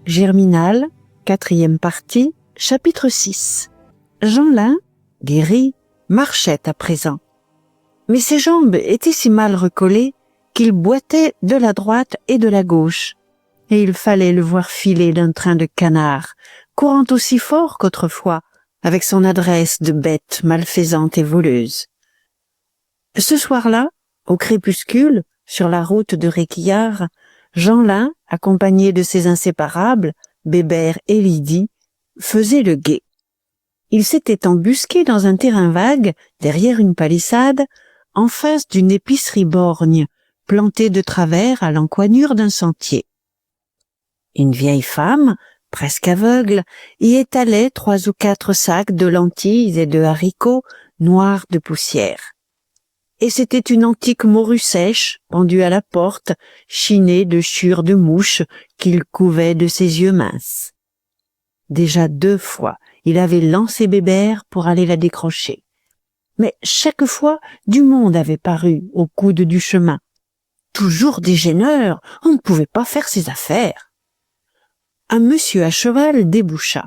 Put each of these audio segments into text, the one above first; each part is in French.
Germinal, 4e partie, chapitre 6. Jeanlin, guéri, marchait à présent. Mais ses jambes étaient si mal recollées qu'il boitait de la droite et de la gauche, et il fallait le voir filer d'un train de canard, courant aussi fort qu'autrefois, avec son adresse de bête malfaisante et voleuse. Ce soir-là, au crépuscule, sur la route de Réquillart, Jeanlin, accompagné de ses inséparables, Bébert et Lydie, faisait le guet. Il s'était embusqué dans un terrain vague, derrière une palissade, en face d'une épicerie borgne, plantée de travers à l'encoignure d'un sentier. Une vieille femme, presque aveugle, y étalait 3 ou 4 sacs de lentilles et de haricots noirs de poussière. Et c'était une antique morue sèche, pendue à la porte, chinée de chure de mouche qu'il couvait de ses yeux minces. Déjà 2 fois, il avait lancé Bébert pour aller la décrocher. Mais chaque fois, du monde avait paru au coude du chemin. Toujours des gêneurs, on ne pouvait pas faire ses affaires. Un monsieur à cheval déboucha,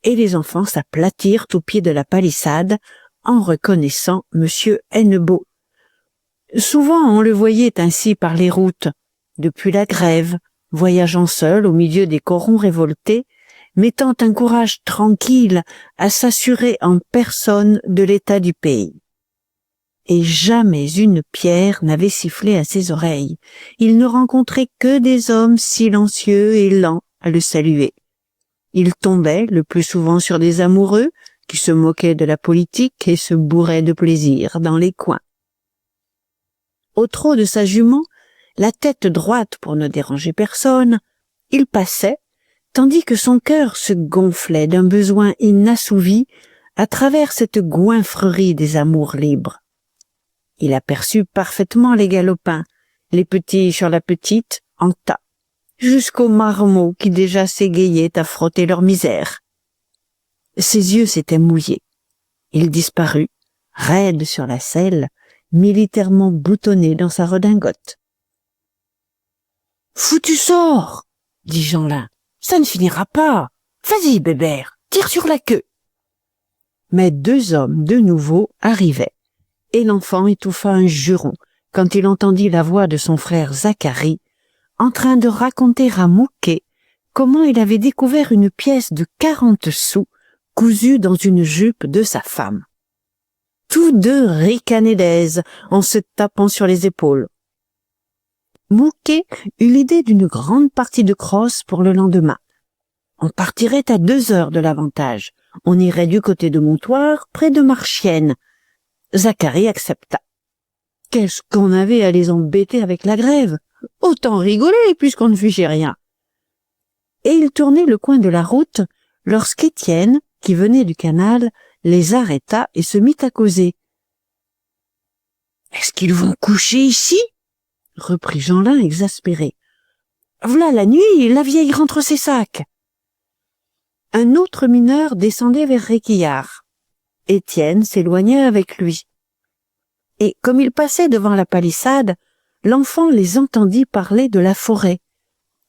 et les enfants s'aplatirent au pied de la palissade en reconnaissant monsieur Hennebeau. Souvent on le voyait ainsi par les routes, depuis la grève, voyageant seul au milieu des corons révoltés, mettant un courage tranquille à s'assurer en personne de l'état du pays. Et jamais une pierre n'avait sifflé à ses oreilles. Il ne rencontrait que des hommes silencieux et lents à le saluer. Il tombait le plus souvent sur des amoureux qui se moquaient de la politique et se bourraient de plaisir dans les coins. Au trot de sa jument, la tête droite pour ne déranger personne, il passait, tandis que son cœur se gonflait d'un besoin inassouvi à travers cette goinfrerie des amours libres. Il aperçut parfaitement les galopins, les petits sur la petite, en tas, jusqu'aux marmots qui déjà s'égayaient à frotter leur misère. Ses yeux s'étaient mouillés. Il disparut, raide sur la selle, militairement boutonné dans sa redingote. « Foutu sort !» dit Jeanlin. « Ça ne finira pas. Vas-y, Bébert, tire sur la queue. » Mais 2 hommes de nouveau arrivaient, et l'enfant étouffa un juron quand il entendit la voix de son frère Zacharie en train de raconter à Mouquet comment il avait découvert une pièce de 40 sous cousue dans une jupe de sa femme. Tous 2 ricanaient d'aise en se tapant sur les épaules. Mouquet eut l'idée d'une grande partie de crosse pour le lendemain. On partirait à 2 heures de l'avantage. On irait du côté de Montoire, près de Marchienne. Zacharie accepta. Qu'est-ce qu'on avait à les embêter avec la grève? Autant rigoler puisqu'on ne fichait rien. Et il tournait le coin de la route lorsqu'Étienne, qui venait du canal, les arrêta et se mit à causer. « Est-ce qu'ils vont coucher ici ?» reprit Jeanlin exaspéré. « V'là la nuit, la vieille rentre ses sacs. » Un autre mineur descendait vers Réquillart. Étienne s'éloignait avec lui. Et comme il passait devant la palissade, l'enfant les entendit parler de la forêt.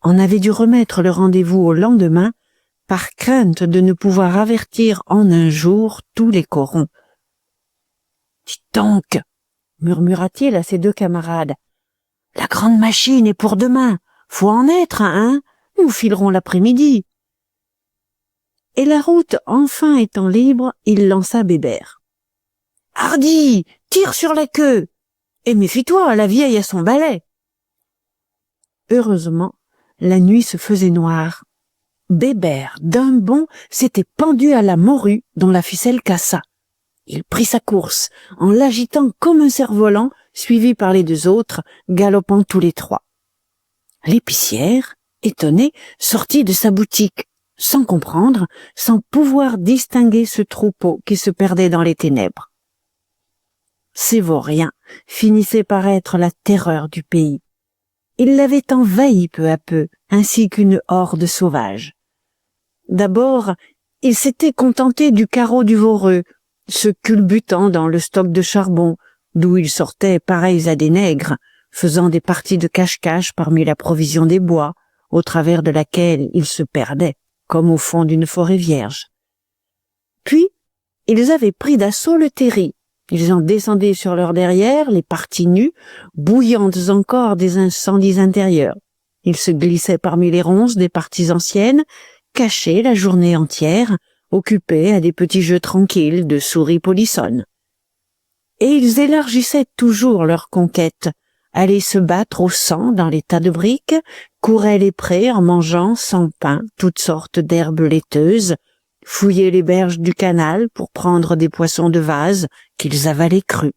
On avait dû remettre le rendez-vous au lendemain par crainte de ne pouvoir avertir en un jour tous les corons. « Dites donc !» murmura-t-il à ses 2 camarades. « La grande machine est pour demain. Faut en être, hein? Nous filerons l'après-midi. » Et la route enfin étant libre, il lança Bébert. « Hardi, tire sur la queue! Et méfie-toi, la vieille a son balai. » Heureusement, la nuit se faisait noire. Bébert, d'un bond, s'était pendu à la morue dont la ficelle cassa. Il prit sa course, en l'agitant comme un cerf-volant, suivi par les 2 autres, galopant tous les 3. L'épicière, étonnée, sortit de sa boutique, sans comprendre, sans pouvoir distinguer ce troupeau qui se perdait dans les ténèbres. Ces vauriens finissaient par être la terreur du pays. Ils l'avaient envahi peu à peu, ainsi qu'une horde sauvage. D'abord, ils s'étaient contentés du carreau du Voreux, se culbutant dans le stock de charbon, d'où ils sortaient pareils à des nègres, faisant des parties de cache-cache parmi la provision des bois, au travers de laquelle ils se perdaient, comme au fond d'une forêt vierge. Puis, ils avaient pris d'assaut le terri. Ils en descendaient sur leur derrière, les parties nues, bouillantes encore des incendies intérieurs. Ils se glissaient parmi les ronces des parties anciennes, cachés la journée entière, occupés à des petits jeux tranquilles de souris polissonnes. Et ils élargissaient toujours leur conquête, allaient se battre au sang dans les tas de briques, couraient les prés en mangeant sans pain toutes sortes d'herbes laiteuses, fouillaient les berges du canal pour prendre des poissons de vase qu'ils avalaient crus,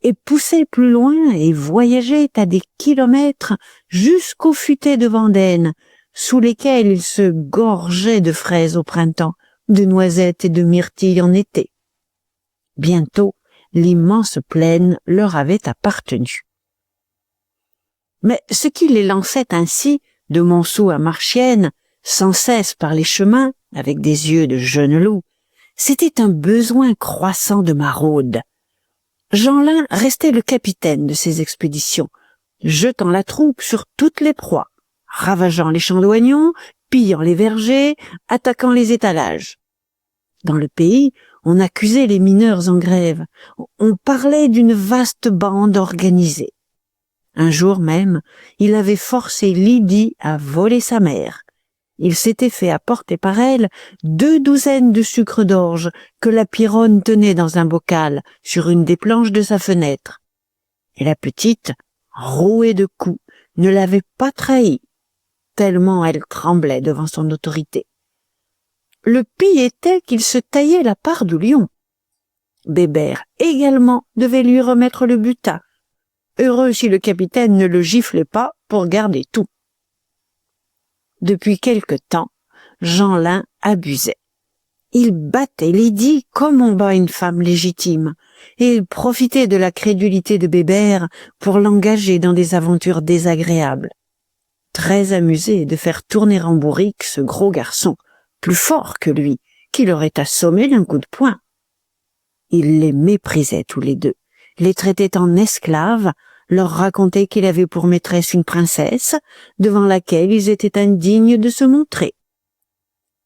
et poussaient plus loin et voyageaient à des kilomètres jusqu'aux futaies de Vendaine, sous lesquelles ils se gorgeaient de fraises au printemps, de noisettes et de myrtilles en été. Bientôt, l'immense plaine leur avait appartenu. Mais ce qui les lançait ainsi, de Montsou à Marchiennes, sans cesse par les chemins, avec des yeux de jeunes loups, c'était un besoin croissant de maraude. Jeanlin restait le capitaine de ces expéditions, jetant la troupe sur toutes les proies, ravageant les champs d'oignons, pillant les vergers, attaquant les étalages. Dans le pays, on accusait les mineurs en grève, on parlait d'une vaste bande organisée. Un jour même, il avait forcé Lydie à voler sa mère. Il s'était fait apporter par elle 2 douzaines de sucre d'orge que la Pierronne tenait dans un bocal sur une des planches de sa fenêtre. Et la petite, rouée de coups, ne l'avait pas trahi, tellement elle tremblait devant son autorité. Le pis était qu'il se taillait la part du lion. Bébert également devait lui remettre le butin. Heureux si le capitaine ne le giflait pas pour garder tout. Depuis quelque temps, Jeanlin abusait. Il battait Lydie comme on bat une femme légitime, et il profitait de la crédulité de Bébert pour l'engager dans des aventures désagréables. Très amusé de faire tourner en bourrique ce gros garçon, plus fort que lui, qui l'aurait assommé d'un coup de poing. Il les méprisait tous les deux, les traitait en esclaves, leur racontait qu'il avait pour maîtresse une princesse, devant laquelle ils étaient indignes de se montrer.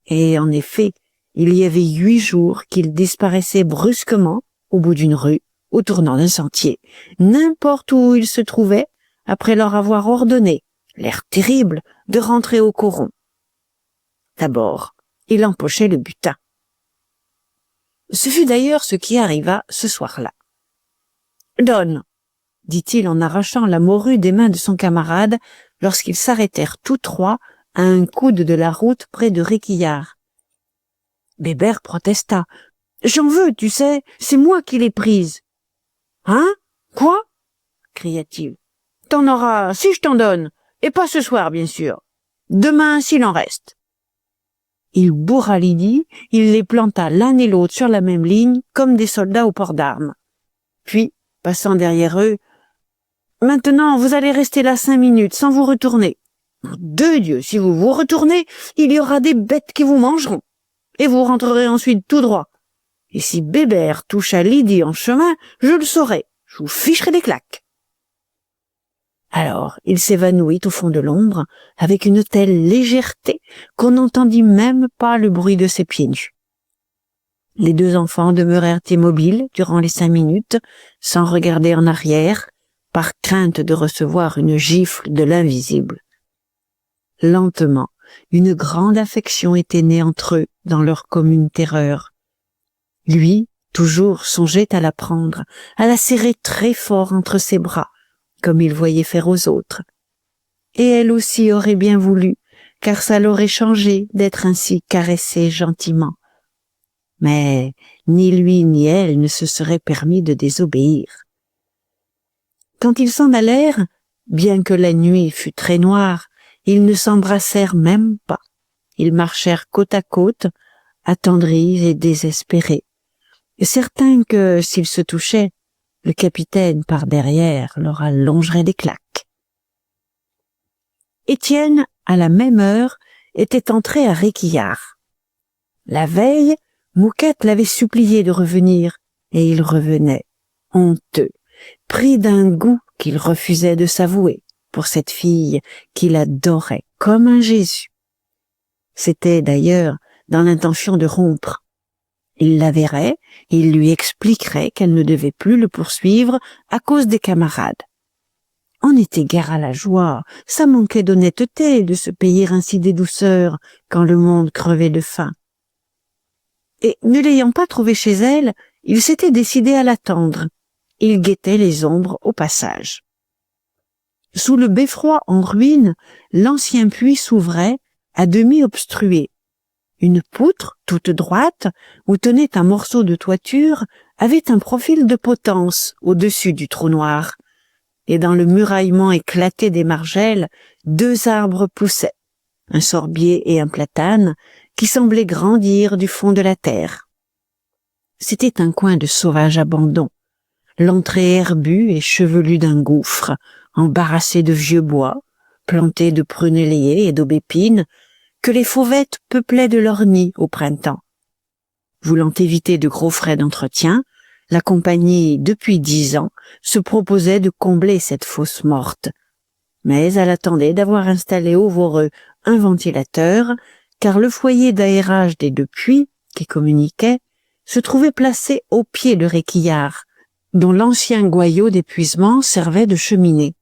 Et en effet, il y avait 8 jours qu'il disparaissait brusquement, au bout d'une rue, au tournant d'un sentier, n'importe où il se trouvait, après leur avoir ordonné, l'air terrible, de rentrer au coron. D'abord, il empochait le butin. Ce fut d'ailleurs ce qui arriva ce soir-là. « Donne !» dit-il en arrachant la morue des mains de son camarade lorsqu'ils s'arrêtèrent tous trois à un coude de la route près de Réquillart. Bébert protesta. « J'en veux, tu sais, c'est moi qui l'ai prise. »« Hein? Quoi ?» cria-t-il. « T'en auras si je t'en donne, et pas ce soir, bien sûr. Demain, s'il en reste. » Il bourra Lydie, il les planta l'un et l'autre sur la même ligne, comme des soldats au port d'armes. Puis, passant derrière eux, « Maintenant, vous allez rester là 5 minutes, sans vous retourner. De Dieu, si vous vous retournez, il y aura des bêtes qui vous mangeront, et vous rentrerez ensuite tout droit. Et si Bébert touche à Lydie en chemin, je le saurai, je vous ficherai des claques. » Alors, il s'évanouit au fond de l'ombre, avec une telle légèreté qu'on n'entendit même pas le bruit de ses pieds nus. Les 2 enfants demeurèrent immobiles durant les 5 minutes, sans regarder en arrière, par crainte de recevoir une gifle de l'invisible. Lentement, une grande affection était née entre eux dans leur commune terreur. Lui, toujours, songeait à la prendre, à la serrer très fort entre ses bras, comme il voyait faire aux autres. Et elle aussi aurait bien voulu, car ça l'aurait changé d'être ainsi caressée gentiment. Mais ni lui ni elle ne se seraient permis de désobéir. Quand ils s'en allèrent, bien que la nuit fût très noire, ils ne s'embrassèrent même pas. Ils marchèrent côte à côte, attendris et désespérés, certains que, s'ils se touchaient, le capitaine, par derrière, leur allongerait des claques. Étienne, à la même heure, était entré à Réquillart. La veille, Mouquette l'avait supplié de revenir, et il revenait, honteux, pris d'un goût qu'il refusait de s'avouer pour cette fille qu'il adorait comme un Jésus. C'était d'ailleurs dans l'intention de rompre. Il la verrait, il lui expliquerait qu'elle ne devait plus le poursuivre à cause des camarades. On n'était guère à la joie, ça manquait d'honnêteté de se payer ainsi des douceurs quand le monde crevait de faim. Et ne l'ayant pas trouvée chez elle, il s'était décidé à l'attendre. Il guettait les ombres au passage. Sous le beffroi en ruine, l'ancien puits s'ouvrait, à demi obstrué. Une poutre, toute droite, où tenait un morceau de toiture, avait un profil de potence au-dessus du trou noir. Et dans le muraillement éclaté des margelles, 2 arbres poussaient, un sorbier et un platane, qui semblaient grandir du fond de la terre. C'était un coin de sauvage abandon, l'entrée herbue et chevelue d'un gouffre, embarrassé de vieux bois, planté de prunelliers et d'aubépines, que les fauvettes peuplaient de leurs nids au printemps. Voulant éviter de gros frais d'entretien, la compagnie, depuis 10 ans, se proposait de combler cette fosse morte. Mais elle attendait d'avoir installé au Voreux un ventilateur, car le foyer d'aérage des 2 puits, qui communiquaient, se trouvait placé au pied de Réquillart, dont l'ancien goyot d'épuisement servait de cheminée.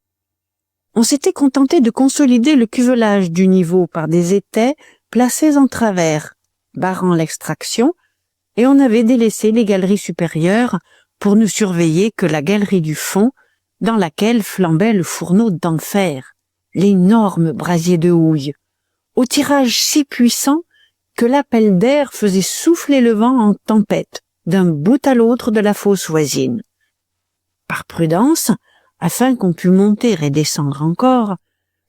On s'était contenté de consolider le cuvelage du niveau par des étais placés en travers, barrant l'extraction, et on avait délaissé les galeries supérieures pour ne surveiller que la galerie du fond, dans laquelle flambait le fourneau d'enfer, l'énorme brasier de houille, au tirage si puissant que l'appel d'air faisait souffler le vent en tempête d'un bout à l'autre de la fosse voisine. Par prudence, afin qu'on pût monter et descendre encore,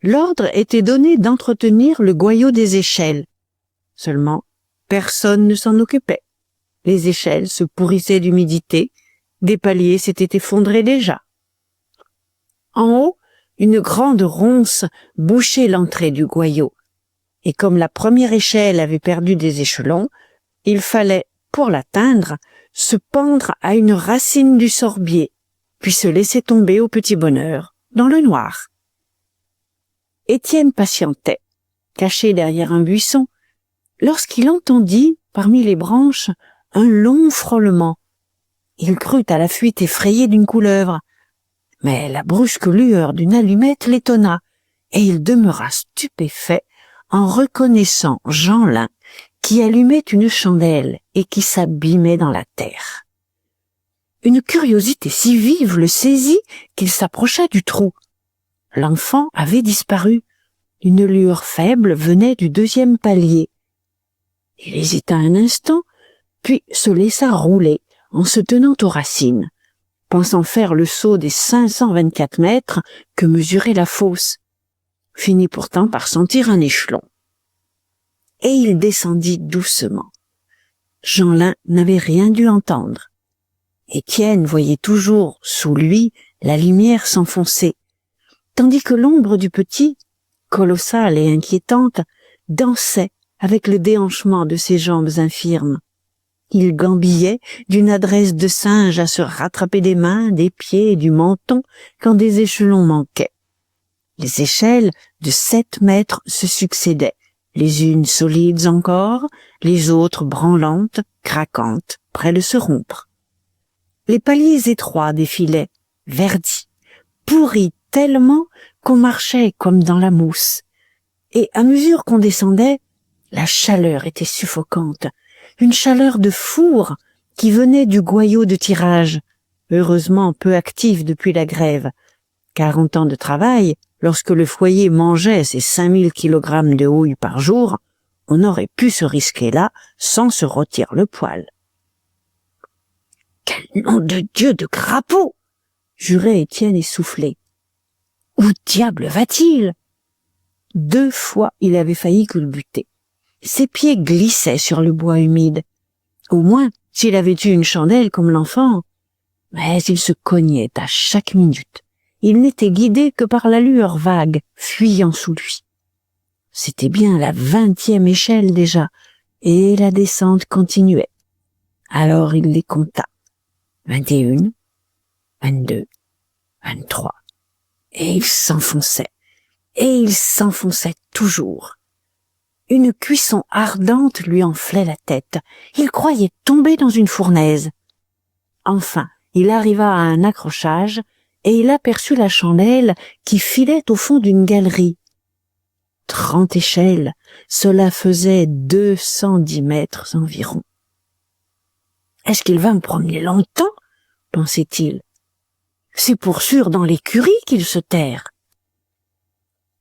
l'ordre était donné d'entretenir le goyot des échelles. Seulement, personne ne s'en occupait. Les échelles se pourrissaient d'humidité, des paliers s'étaient effondrés déjà. En haut, une grande ronce bouchait l'entrée du goyot, et comme la première échelle avait perdu des échelons, il fallait, pour l'atteindre, se pendre à une racine du sorbier, puis se laisser tomber au petit bonheur, dans le noir. Étienne patientait, caché derrière un buisson, lorsqu'il entendit, parmi les branches, un long frôlement. Il crut à la fuite effrayée d'une couleuvre, mais la brusque lueur d'une allumette l'étonna, et il demeura stupéfait en reconnaissant Jeanlin qui allumait une chandelle et qui s'abîmait dans la terre. Une curiosité si vive le saisit qu'il s'approcha du trou. L'enfant avait disparu. Une lueur faible venait du 2e palier. Il hésita un instant, puis se laissa rouler en se tenant aux racines, pensant faire le saut des 524 mètres que mesurait la fosse. Finit pourtant par sentir un échelon. Et il descendit doucement. Jeanlin n'avait rien dû entendre. Étienne voyait toujours, sous lui, la lumière s'enfoncer, tandis que l'ombre du petit, colossale et inquiétante, dansait avec le déhanchement de ses jambes infirmes. Il gambillait d'une adresse de singe à se rattraper des mains, des pieds et du menton quand des échelons manquaient. Les échelles de 7 mètres se succédaient, les unes solides encore, les autres branlantes, craquantes, près de se rompre. Les paliers étroits défilaient, verdis, pourris tellement qu'on marchait comme dans la mousse. Et à mesure qu'on descendait, la chaleur était suffocante, une chaleur de four qui venait du goyot de tirage, heureusement peu actif depuis la grève, car en temps de travail, lorsque le foyer mangeait ses 5000 kilogrammes de houille par jour, on aurait pu se risquer là sans se rôtir le poil. « Quel nom de Dieu de crapaud !» jurait Étienne essoufflé. « Où diable va-t-il » 2 fois il avait failli culbuter. Ses pieds glissaient sur le bois humide. Au moins, s'il avait eu une chandelle comme l'enfant, mais il se cognait à chaque minute. Il n'était guidé que par la lueur vague, fuyant sous lui. C'était bien la 20e échelle déjà, et la descente continuait. Alors il les compta. 21, 22, 23, et il s'enfonçait. et il s'enfonçait toujours. Une cuisson ardente lui enflait la tête. Il croyait tomber dans une fournaise. Enfin, il arriva à un accrochage et il aperçut la chandelle qui filait au fond d'une galerie. 30 échelles, cela faisait 210 mètres environ. « Est-ce qu'il va me promener longtemps ?» pensait-il. « C'est pour sûr dans l'écurie qu'il se terre. »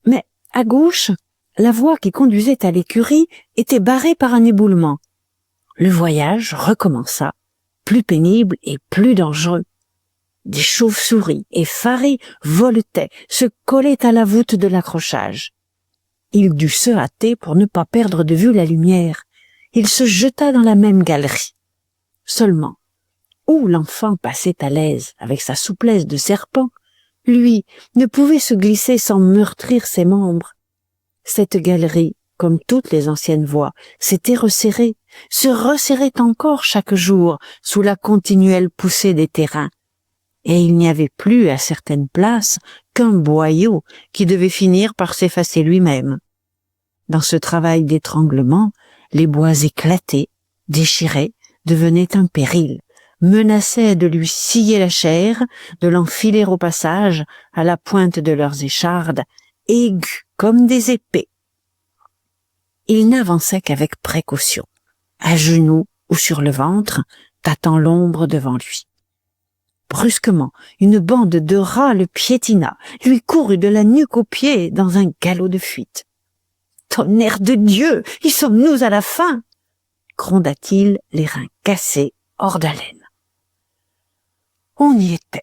Mais à gauche, la voie qui conduisait à l'écurie était barrée par un éboulement. Le voyage recommença, plus pénible et plus dangereux. Des chauves-souris effarées voletaient, se collaient à la voûte de l'accrochage. Il dut se hâter pour ne pas perdre de vue la lumière. Il se jeta dans la même galerie. Seulement, où l'enfant passait à l'aise avec sa souplesse de serpent, lui ne pouvait se glisser sans meurtrir ses membres. Cette galerie, comme toutes les anciennes voies, s'était resserrée, se resserrait encore chaque jour sous la continuelle poussée des terrains. Et il n'y avait plus à certaines places qu'un boyau qui devait finir par s'effacer lui-même. Dans ce travail d'étranglement, les bois éclataient, déchiraient, devenaient un péril, menaçaient de lui scier la chair, de l'enfiler au passage à la pointe de leurs échardes, aigus comme des épées. Il n'avançait qu'avec précaution, à genoux ou sur le ventre, tâtant l'ombre devant lui. Brusquement, une bande de rats le piétina, lui courut de la nuque aux pieds dans un galop de fuite. « Tonnerre de Dieu, y sommes-nous à la fin ?» gronda-t-il, les reins cassés, hors d'haleine. On y était.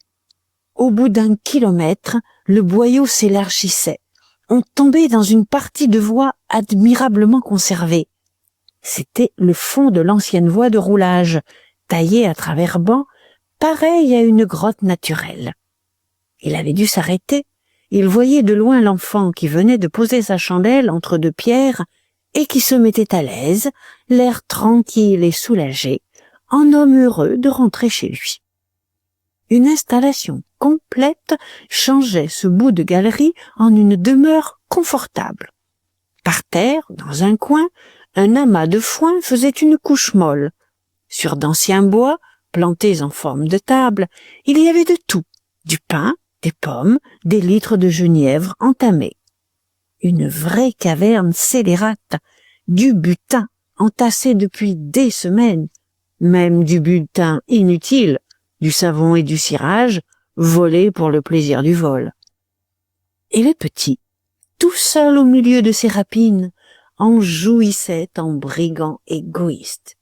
Au bout d'1 kilomètre, le boyau s'élargissait. On tombait dans une partie de voie admirablement conservée. C'était le fond de l'ancienne voie de roulage, taillée à travers bancs, pareil à une grotte naturelle. Il avait dû s'arrêter. Il voyait de loin l'enfant qui venait de poser sa chandelle entre 2 pierres et qui se mettait à l'aise, l'air tranquille et soulagé, en homme heureux de rentrer chez lui. Une installation complète changeait ce bout de galerie en une demeure confortable. Par terre, dans un coin, un amas de foin faisait une couche molle. Sur d'anciens bois, plantés en forme de table, il y avait de tout, du pain, des pommes, des litres de genièvre entamés. Une vraie caverne scélérate, du butin entassé depuis des semaines, même du butin inutile, du savon et du cirage, volés pour le plaisir du vol. Et le petit, tout seul au milieu de ses rapines, en jouissait en brigand égoïste.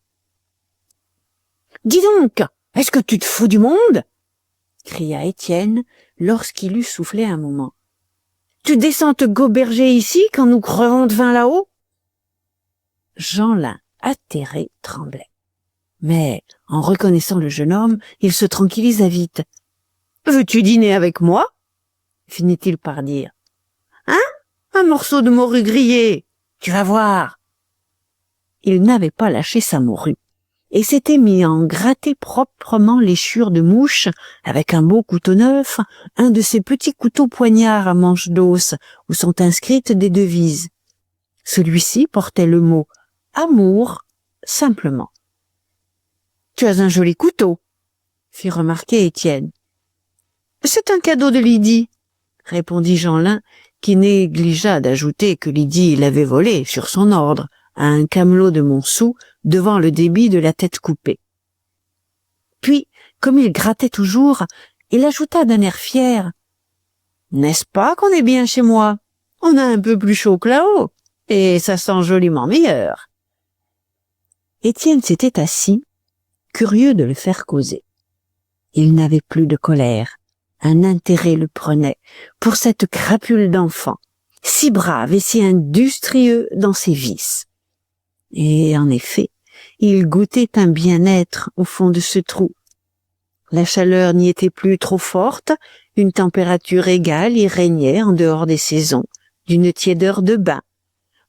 « Dis donc, est-ce que tu te fous du monde ?» cria Étienne lorsqu'il eut soufflé un moment. « Tu descends te goberger ici quand nous crevons de faim là-haut ?» Jeanlin, atterré, tremblait. Mais, en reconnaissant le jeune homme, il se tranquillisa vite. « Veux-tu dîner avec moi ?» finit-il par dire. « Hein? Un morceau de morue grillée, tu vas voir. » Il n'avait pas lâché sa morue et s'était mis à en gratter proprement les chiures de mouche avec un beau couteau neuf, un de ces petits couteaux poignards à manche d'os où sont inscrites des devises. Celui-ci portait le mot « amour » simplement. « Tu as un joli couteau » fit remarquer Étienne. « C'est un cadeau de Lydie » répondit Jeanlin, qui négligea d'ajouter que Lydie l'avait volé, sur son ordre, à un camelot de Montsou, devant le débit de la Tête Coupée. Puis, comme il grattait toujours, il ajouta d'un air fier. « N'est-ce pas qu'on est bien chez moi? On a un peu plus chaud que là-haut, et ça sent joliment meilleur. » Étienne s'était assis, curieux de le faire causer. Il n'avait plus de colère. Un intérêt le prenait pour cette crapule d'enfant, si brave et si industrieux dans ses vices. Et en effet, il goûtait un bien-être au fond de ce trou. La chaleur n'y était plus trop forte, une température égale y régnait en dehors des saisons, d'une tiédeur de bain,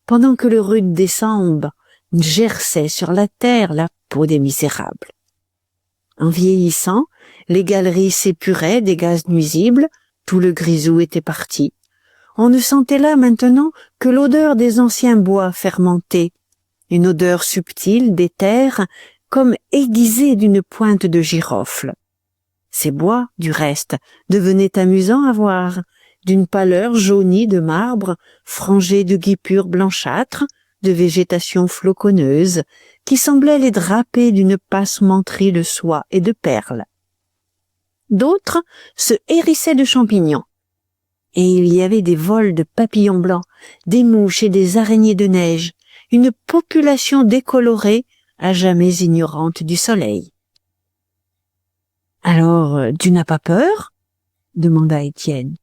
pendant que le rude décembre gerçait sur la terre la peau des misérables. En vieillissant, les galeries s'épuraient des gaz nuisibles, tout le grisou était parti. On ne sentait là maintenant que l'odeur des anciens bois fermentés, une odeur subtile d'éther comme aiguisée d'une pointe de girofle. Ces bois, du reste, devenaient amusants à voir, d'une pâleur jaunie de marbre, frangée de guipures blanchâtres, de végétation floconneuse, qui semblait les draper d'une passementerie de soie et de perles. D'autres se hérissaient de champignons, et il y avait des vols de papillons blancs, des mouches et des araignées de neige, une population décolorée, à jamais ignorante du soleil. « Alors, tu n'as pas peur ?» demanda Étienne.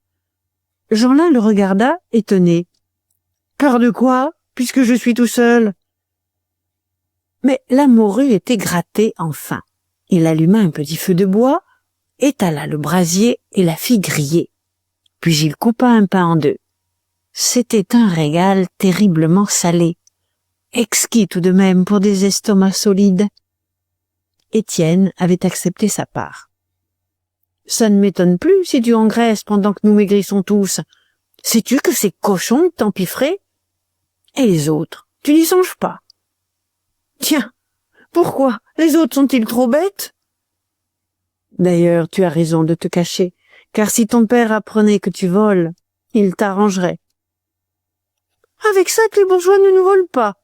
Jeanlin le regarda, étonné. « Peur de quoi, puisque je suis tout seul ?» Mais la morue était grattée enfin. Il alluma un petit feu de bois, étala le brasier et la fit griller. Puis il coupa un pain en deux. C'était un régal terriblement salé, exquis tout de même pour des estomacs solides. Étienne avait accepté sa part. « Ça ne m'étonne plus si tu engraisses pendant que nous maigrissons tous. Sais-tu que c'est cochon de t'empiffrer? Et les autres, tu n'y songes pas? Tiens, pourquoi? Les autres sont-ils trop bêtes? D'ailleurs, tu as raison de te cacher, car si ton père apprenait que tu voles, il t'arrangerait. Avec ça que les bourgeois ne nous volent pas.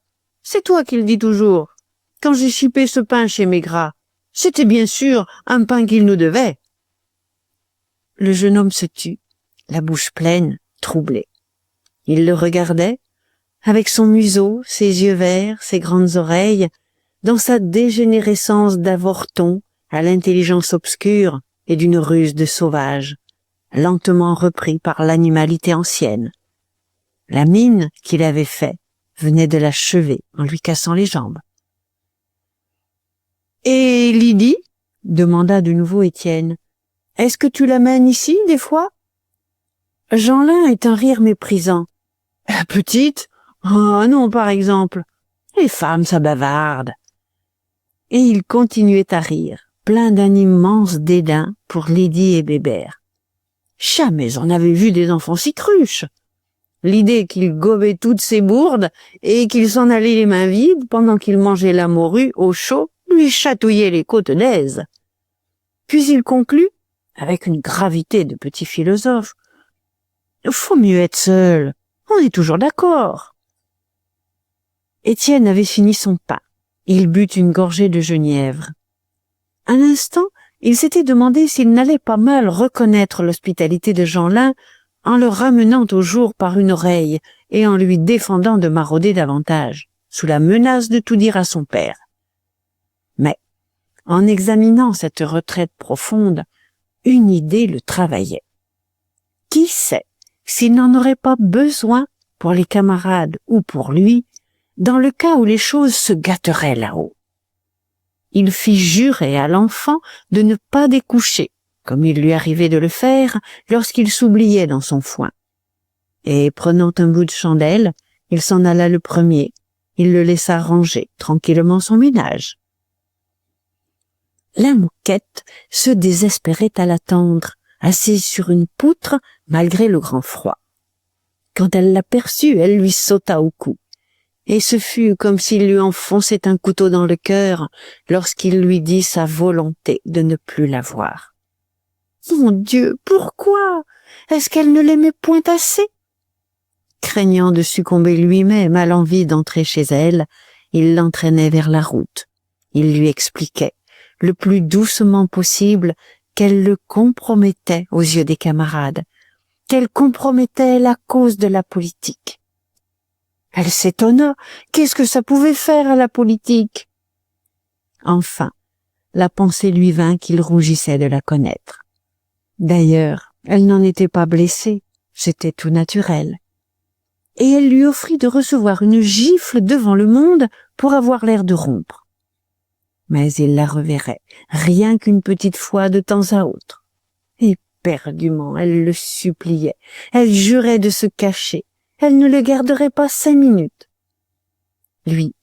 C'est toi qui le dis toujours. Quand j'ai chipé ce pain chez Maigrat, c'était bien sûr un pain qu'il nous devait. Le jeune homme se tut, la bouche pleine, troublé. Il le regardait, avec son museau, ses yeux verts, ses grandes oreilles, dans sa dégénérescence d'avorton à l'intelligence obscure et d'une ruse de sauvage, lentement repris par l'animalité ancienne. La mine qu'il avait faite venait de l'achever en lui cassant les jambes. « Et Lydie ?» demanda de nouveau Étienne. « Est-ce que tu l'amènes ici, des fois ?» Jeanlin eut un rire méprisant. « La petite ? Oh non, par exemple. Les femmes, ça bavarde. » Et il continuait à rire, plein d'un immense dédain pour Lydie et Bébert. Jamais on n'avait vu des enfants si cruches. L'idée qu'il gobait toutes ses bourdes et qu'il s'en allait les mains vides pendant qu'il mangeait la morue au chaud lui chatouillait les côtes d'aise. Puis il conclut, avec une gravité de petit philosophe, « Faut mieux être seul, on est toujours d'accord. » Étienne avait fini son pain. Il but une gorgée de genièvre. Un instant, il s'était demandé s'il n'allait pas mal reconnaître l'hospitalité de Jeanlin en le ramenant au jour par une oreille et en lui défendant de marauder davantage, sous la menace de tout dire à son père. Mais, en examinant cette retraite profonde, une idée le travaillait. Qui sait s'il n'en aurait pas besoin pour les camarades ou pour lui, dans le cas où les choses se gâteraient là-haut. Il fit jurer à l'enfant de ne pas découcher, comme il lui arrivait de le faire lorsqu'il s'oubliait dans son foin. Et prenant un bout de chandelle, il s'en alla le premier. Il le laissa ranger tranquillement son ménage. La Mouquette se désespérait à l'attendre, assise sur une poutre malgré le grand froid. Quand elle l'aperçut, elle lui sauta au cou. Et ce fut comme s'il lui enfonçait un couteau dans le cœur lorsqu'il lui dit sa volonté de ne plus la voir. Mon Dieu, pourquoi? Est-ce qu'elle ne l'aimait point assez? Craignant de succomber lui-même à l'envie d'entrer chez elle, il l'entraînait vers la route. Il lui expliquait, le plus doucement possible, qu'elle le compromettait aux yeux des camarades, qu'elle compromettait la cause de la politique. Elle s'étonna. Qu'est-ce que ça pouvait faire à la politique? Enfin, la pensée lui vint qu'il rougissait de la connaître. D'ailleurs, elle n'en était pas blessée, c'était tout naturel. Et elle lui offrit de recevoir une gifle devant le monde pour avoir l'air de rompre. Mais il la reverrait, rien qu'une petite fois de temps à autre. Éperdument, elle le suppliait, elle jurait de se cacher. Elle ne le garderait pas 5 minutes. Lui,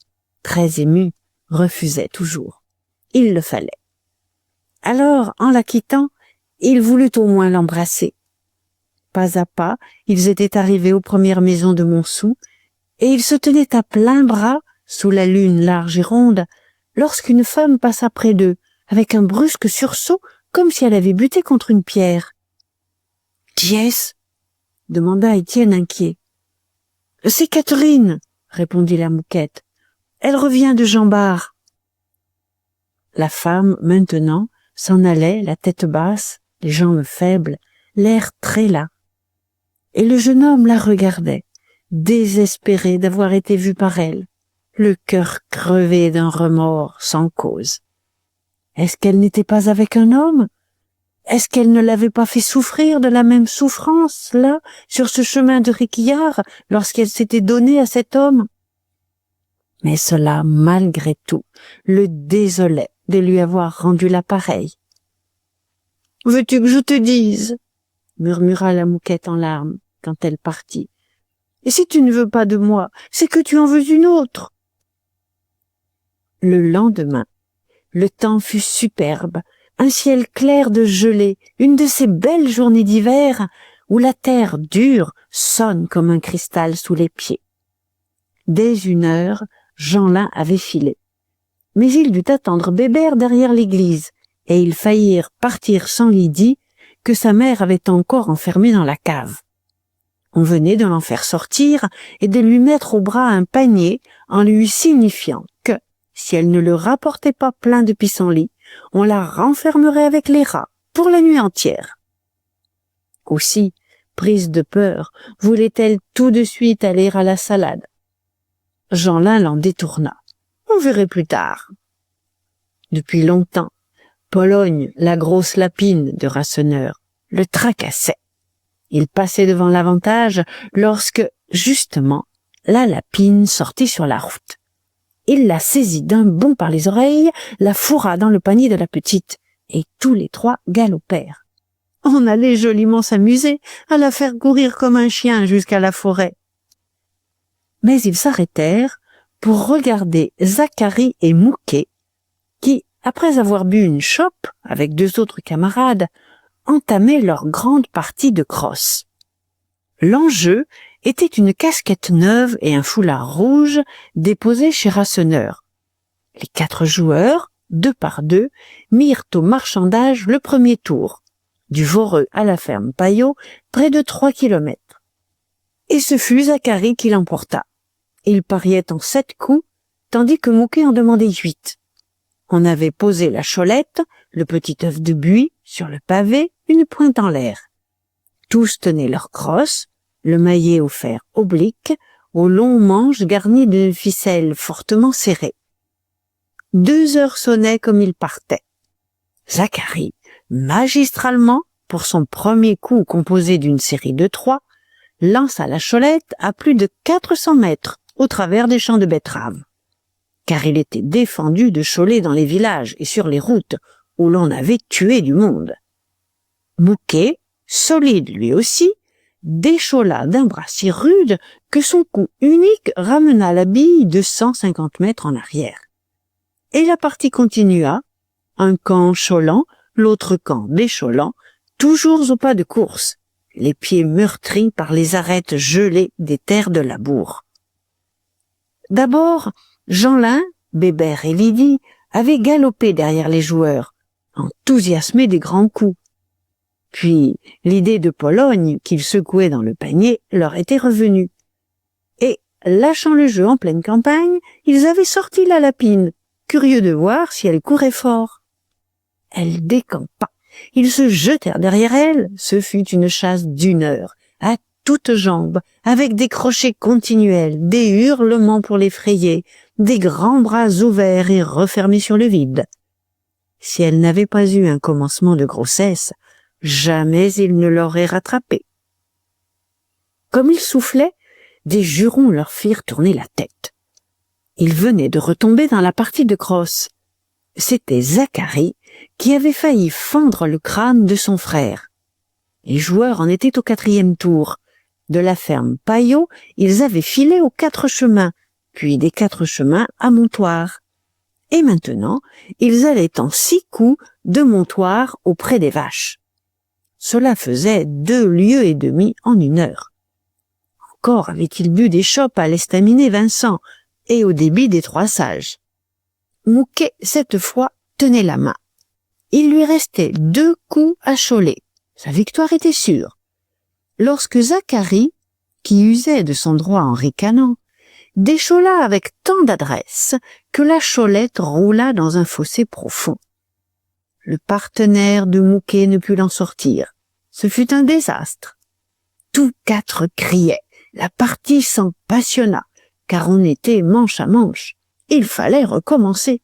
très ému, refusait toujours. Il le fallait. Alors, en la quittant, il voulut au moins l'embrasser. Pas à pas, ils étaient arrivés aux premières maisons de Montsou, et ils se tenaient à plein bras, sous la lune large et ronde, lorsqu'une femme passa près d'eux, avec un brusque sursaut, comme si elle avait buté contre une pierre. « Qui est-ce » demanda Étienne inquiet. « C'est Catherine » répondit la Mouquette. « Elle revient de Jean Bart. » La femme, maintenant, s'en allait, la tête basse, les jambes faibles, l'air très las. Et le jeune homme la regardait, désespéré d'avoir été vu par elle, le cœur crevé d'un remords sans cause. Est-ce qu'elle n'était pas avec un homme? Est-ce qu'elle ne l'avait pas fait souffrir de la même souffrance, là, sur ce chemin de Réquillart, lorsqu'elle s'était donnée à cet homme? Mais cela, malgré tout, le désolait de lui avoir rendu l'appareil. « Veux-tu que je te dise ?» murmura la Mouquette en larmes, quand elle partit. « Et si tu ne veux pas de moi, c'est que tu en veux une autre. » Le lendemain, le temps fut superbe, un ciel clair de gelée, une de ces belles journées d'hiver où la terre dure sonne comme un cristal sous les pieds. Dès 1h, Jeanlin avait filé. Mais il dut attendre Bébert derrière l'église, et ils faillirent partir sans Lydie, que sa mère avait encore enfermée dans la cave. On venait de l'en faire sortir et de lui mettre au bras un panier en lui signifiant que, si elle ne le rapportait pas plein de pissenlits, on la renfermerait avec les rats pour la nuit entière. Aussi, prise de peur, voulait-elle tout de suite aller à la salade. Jeanlin l'en détourna. On verrait plus tard. Depuis longtemps, Pologne, la grosse lapine de Rasseneur, le tracassait. Il passait devant l'avantage lorsque, justement, la lapine sortit sur la route. Il la saisit d'un bond par les oreilles, la fourra dans le panier de la petite, et tous les trois galopèrent. On allait joliment s'amuser à la faire courir comme un chien jusqu'à la forêt. Mais ils s'arrêtèrent pour regarder Zacharie et Mouquet, qui, après avoir bu une chope avec 2 autres camarades, entamaient leur grande partie de crosse. L'enjeu était une casquette neuve et un foulard rouge déposés chez Rasseneur. Les 4 joueurs, 2 par 2, mirent au marchandage le premier tour, du Voreux à la ferme Payot, près de 3 kilomètres. Et ce fut Zacharie qui l'emporta. Il pariait en 7 coups, tandis que Mouquet en demandait 8. On avait posé la cholette, le petit œuf de buis, sur le pavé, une pointe en l'air. Tous tenaient leur crosse, le maillet au fer oblique, aux longs manches garnis de ficelles fortement serrées. 2 heures sonnaient comme ils partaient. Zacharie, magistralement, pour son premier coup composé d'une série de 3, lança la cholette à plus de 400 mètres au travers des champs de betteraves. Car il était défendu de choler dans les villages et sur les routes où l'on avait tué du monde. Mouquet, solide lui aussi, déchola d'un bras si rude que son coup unique ramena la bille de 150 mètres en arrière. Et la partie continua, un camp cholant, l'autre camp décholant, toujours au pas de course, les pieds meurtris par les arêtes gelées des terres de labour. D'abord, Jeanlin, Bébert et Lydie avaient galopé derrière les joueurs, enthousiasmés des grands coups. Puis, l'idée de Pologne qu'ils secouaient dans le panier leur était revenue. Et, lâchant le jeu en pleine campagne, ils avaient sorti la lapine, curieux de voir si elle courait fort. Elle décampa. Ils se jetèrent derrière elle. Ce fut une chasse d'1 heure, à toutes jambes, avec des crochets continuels, des hurlements pour l'effrayer, des grands bras ouverts et refermés sur le vide. Si elle n'avait pas eu un commencement de grossesse, jamais il ne l'aurait rattrapée. Comme il soufflait, des jurons leur firent tourner la tête. Ils venaient de retomber dans la partie de crosse. C'était Zacharie qui avait failli fendre le crâne de son frère. Les joueurs en étaient au 4e tour. De la ferme Payot, ils avaient filé aux 4 chemins, puis des 4 chemins à Montoire. Et maintenant, ils allaient en 6 coups de Montoire auprès des vaches. Cela faisait 2 lieues et demie en 1 heure. Encore avait-il bu des chopes à l'estaminet Vincent et au débit des 3 sages. Mouquet, cette fois, tenait la main. Il lui restait 2 coups à Cholet. Sa victoire était sûre. Lorsque Zacharie, qui usait de son droit en ricanant, déchola avec tant d'adresse que la cholette roula dans un fossé profond. Le partenaire de Mouquet ne put l'en sortir. Ce fut un désastre. Tous 4 criaient. La partie s'en passionna, car on était manche à manche. Il fallait recommencer.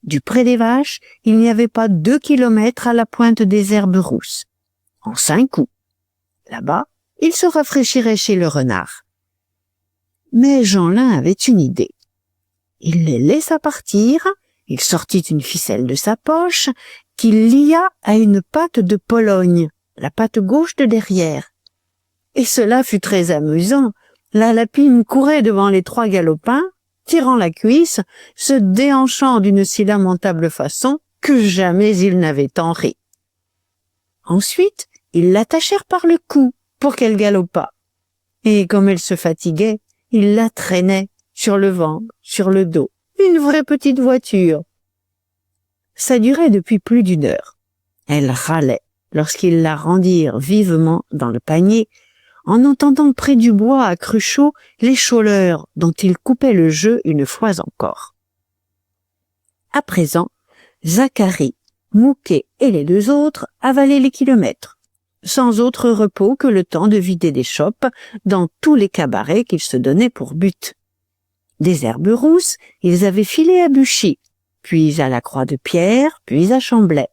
Du pré des Vaches, il n'y avait pas 2 kilomètres à la pointe des Herbes Rousses. En 5 coups. Là-bas, il se rafraîchirait chez le renard. Mais Jeanlin avait une idée. Il les laissa partir, il sortit une ficelle de sa poche, qu'il lia à une patte de Pologne, la patte gauche de derrière. Et cela fut très amusant. La lapine courait devant les 3 galopins, tirant la cuisse, se déhanchant d'une si lamentable façon que jamais ils n'avaient tant ri. Ensuite, ils l'attachèrent par le cou pour qu'elle galopât. Et comme elle se fatiguait, ils la traînaient sur le ventre, sur le dos. Une vraie petite voiture. Ça durait depuis plus d'1 heure. Elle râlait lorsqu'ils la rendirent vivement dans le panier, en entendant près du bois à Cruchot les choleurs dont il coupait le jeu une fois encore. À présent, Zacharie, Mouquet et les 2 autres avalaient les kilomètres, sans autre repos que le temps de vider des chopes dans tous les cabarets qu'ils se donnaient pour but. Des Herbes Rousses, ils avaient filé à Buchy, puis à la Croix-de-Pierre, puis à Chamblay.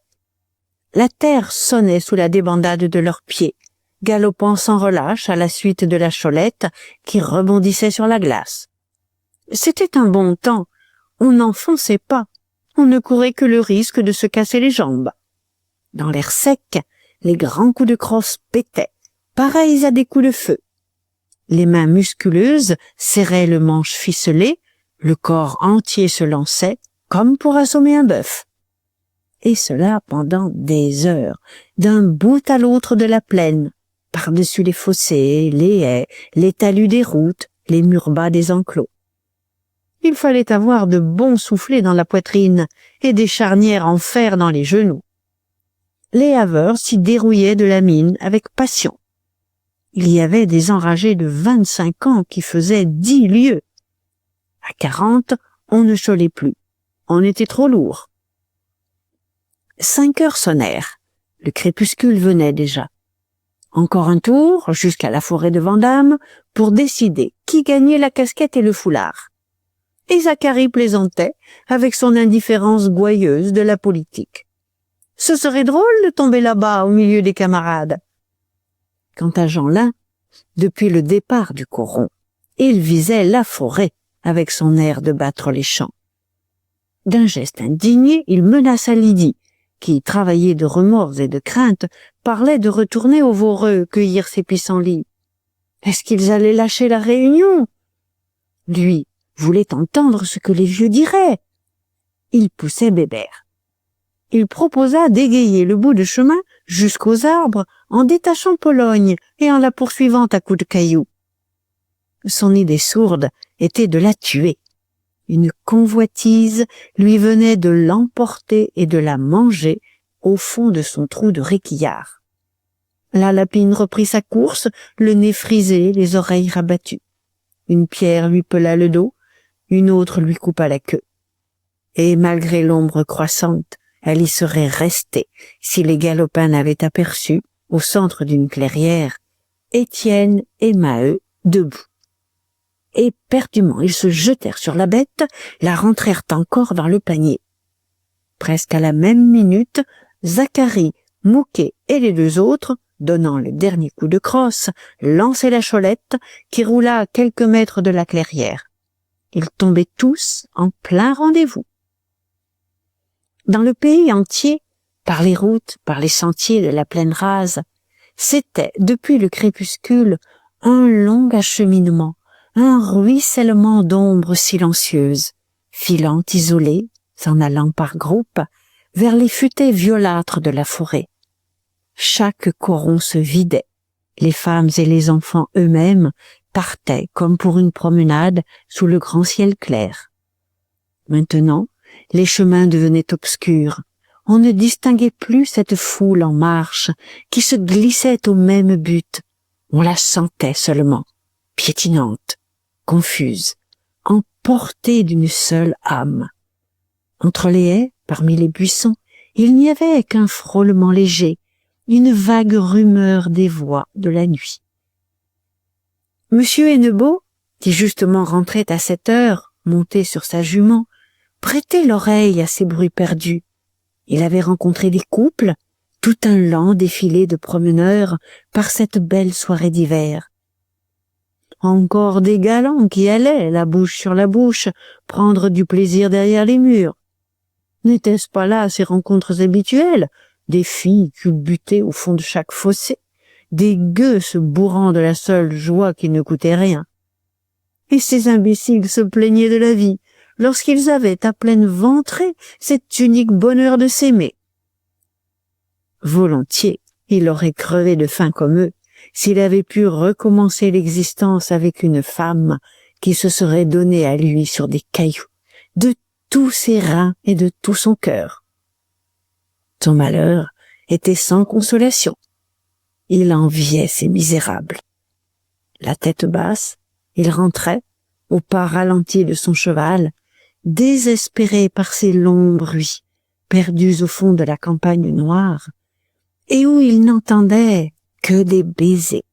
La terre sonnait sous la débandade de leurs pieds, galopant sans relâche à la suite de la cholette qui rebondissait sur la glace. C'était un bon temps, on n'enfonçait pas, on ne courait que le risque de se casser les jambes. Dans l'air sec, les grands coups de crosse pétaient, pareils à des coups de feu. Les mains musculeuses serraient le manche ficelé, le corps entier se lançait, comme pour assommer un bœuf. Et cela pendant des heures, d'un bout à l'autre de la plaine, par-dessus les fossés, les haies, les talus des routes, les murs bas des enclos. Il fallait avoir de bons soufflets dans la poitrine et des charnières en fer dans les genoux. Les haveurs s'y dérouillaient de la mine avec passion. Il y avait des enragés de 25 ans qui faisaient 10 lieues. À 40, on ne cholait plus. On était trop lourd. 5 heures sonnèrent. Le crépuscule venait déjà. Encore un tour jusqu'à la forêt de Vandame pour décider qui gagnait la casquette et le foulard. Et Zacharie plaisantait avec son indifférence gouailleuse de la politique. Ce serait drôle de tomber là-bas au milieu des camarades. Quant à Jeanlin, depuis le départ du coron, il visait la forêt avec son air de battre les champs. D'un geste indigné, il menaça Lydie, qui, travaillée de remords et de crainte, parlait de retourner au Voreux cueillir ses pissenlits. Est-ce qu'ils allaient lâcher la réunion? Lui voulait entendre ce que les vieux diraient. Il poussait Bébert. Il proposa d'égayer le bout de chemin jusqu'aux arbres en détachant Pologne et en la poursuivant à coups de cailloux. Son idée sourde était de la tuer. Une convoitise lui venait de l'emporter et de la manger au fond de son trou de réquillart. La lapine reprit sa course, le nez frisé, les oreilles rabattues. Une pierre lui pela le dos, une autre lui coupa la queue. Et malgré l'ombre croissante, elle y serait restée si les galopins n'avaient aperçu, au centre d'une clairière, Étienne et Maheu debout. Éperdument, ils se jetèrent sur la bête, la rentrèrent encore dans le panier. Presque à la même minute, Zacharie, Mouquet et les 2 autres, donnant le dernier coup de crosse, lançaient la cholette qui roula à quelques mètres de la clairière. Ils tombaient tous en plein rendez-vous. Dans le pays entier, par les routes, par les sentiers de la plaine rase, c'était, depuis le crépuscule, un long acheminement, un ruissellement d'ombres silencieuses, filant isolées, s'en allant par groupes, vers les futaies violâtres de la forêt. chaque coron se vidait. Les femmes et les enfants eux-mêmes partaient comme pour une promenade sous le grand ciel clair. Maintenant, les chemins devenaient obscurs. On ne distinguait plus cette foule en marche qui se glissait au même but. On la sentait seulement, piétinante, confuse, emportée d'une seule âme. Entre les haies, parmi les buissons, il n'y avait qu'un frôlement léger, une vague rumeur des voix de la nuit. Monsieur Hennebeau, qui justement rentrait à cette heure, monté sur sa jument, prêtait l'oreille à ces bruits perdus. Il avait rencontré des couples, tout un lent défilé de promeneurs par cette belle soirée d'hiver. Encore des galants qui allaient, la bouche sur la bouche, prendre du plaisir derrière les murs. N'étaient-ce pas là ces rencontres habituelles, des filles culbutées au fond de chaque fossé, des gueux se bourrant de la seule joie qui ne coûtait rien? Et ces imbéciles se plaignaient de la vie, lorsqu'ils avaient à pleine ventrée cet unique bonheur de s'aimer. Volontiers, il aurait crevé de faim comme eux, s'il avait pu recommencer l'existence avec une femme qui se serait donnée à lui sur des cailloux, de tous ses reins et de tout son cœur. Son malheur était sans consolation. Il enviait ces misérables. La tête basse, il rentrait, au pas ralenti de son cheval, désespéré par ces longs bruits, perdus au fond de la campagne noire, et où il n'entendait que des baisers.